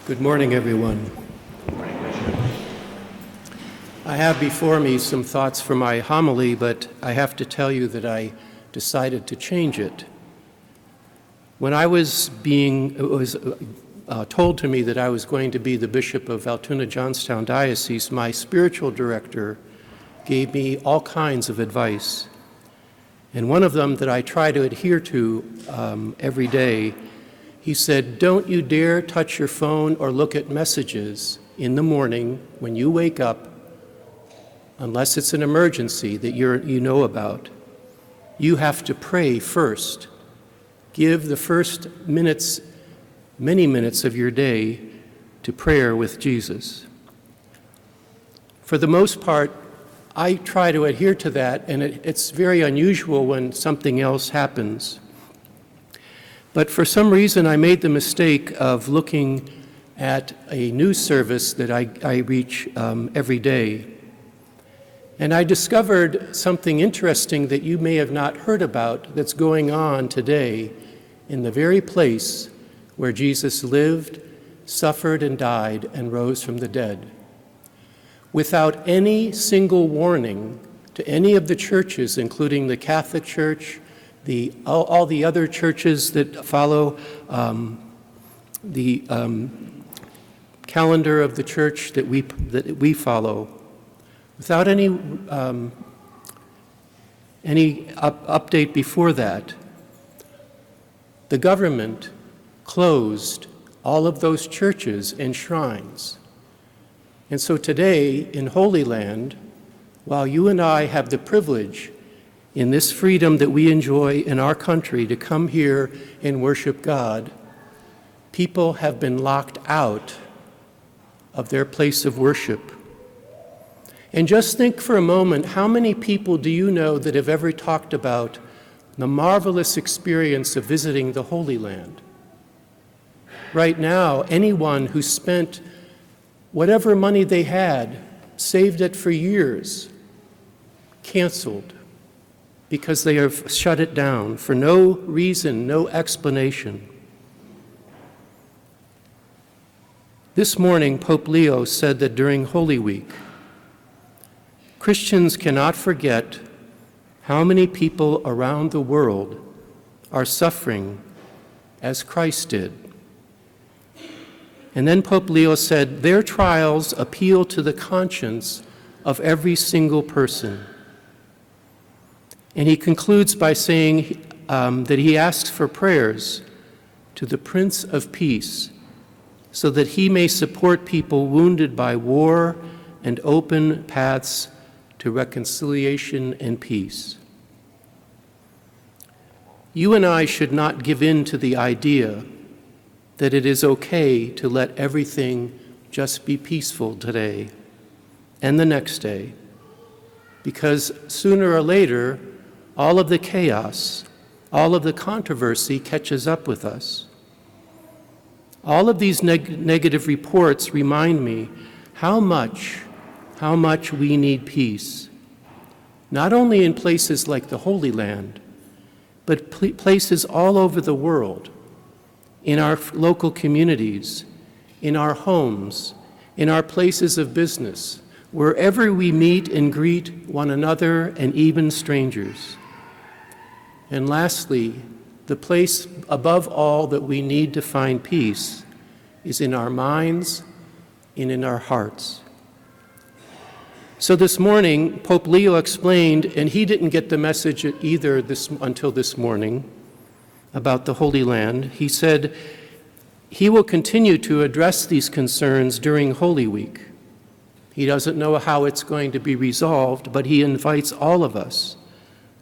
Good morning, everyone. I have before me some thoughts for my homily, but I have to tell you that I decided to change it. When it was told to me that I was going to be the bishop of Altoona-Johnstown diocese, my spiritual director gave me all kinds of advice. And one of them that I try to adhere to every day, he said, "Don't you dare touch your phone or look at messages in the morning when you wake up unless it's an emergency that you know about. You have to pray first. Give the first minutes, many minutes of your day to prayer with Jesus." For the most part, I try to adhere to that, and it's very unusual when something else happens. But for some reason, I made the mistake of looking at a news service that I reach every day. And I discovered something interesting that you may have not heard about that's going on today in the very place where Jesus lived, suffered, and died, and rose from the dead. Without any single warning to any of the churches, including the Catholic Church, all the other churches that follow the calendar of the church that we follow, without any update before that, the government closed all of those churches and shrines. And so today in Holy Land, while you and I have the privilege in this freedom that we enjoy in our country to come here and worship God, people have been locked out of their place of worship. And just think for a moment, how many people do you know that have ever talked about the marvelous experience of visiting the Holy Land? Right now, anyone who spent whatever money they had, saved it for years, canceled, because they have shut it down for no reason, no explanation. This morning, Pope Leo said that during Holy Week, Christians cannot forget how many people around the world are suffering as Christ did. And then Pope Leo said, their trials appeal to the conscience of every single person. And he concludes by saying that he asks for prayers to the Prince of Peace so that he may support people wounded by war and open paths to reconciliation and peace. You and I should not give in to the idea that it is okay to let everything just be peaceful today and the next day, because sooner or later, all of the chaos, all of the controversy catches up with us. All of these negative reports remind me how much we need peace, not only in places like the Holy Land, but places all over the world, in our local communities, in our homes, in our places of business, wherever we meet and greet one another and even strangers. And lastly, the place above all that we need to find peace is in our minds and in our hearts. So this morning, Pope Leo explained, and he didn't get the message either until this morning about the Holy Land. He said he will continue to address these concerns during Holy Week. He doesn't know how it's going to be resolved, but he invites all of us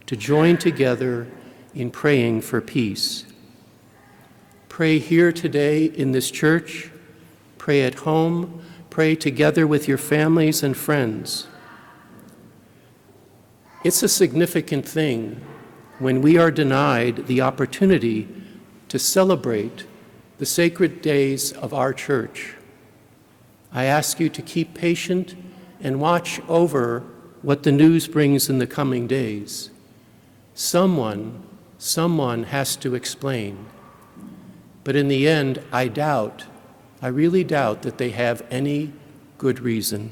to join together in praying for peace. Pray here today in this church, pray at home, pray together with your families and friends. It's a significant thing when we are denied the opportunity to celebrate the sacred days of our church. I ask you to keep patient and watch over what the news brings in the coming days. Someone has to explain. But in the end, I doubt I really doubt that they have any good reason.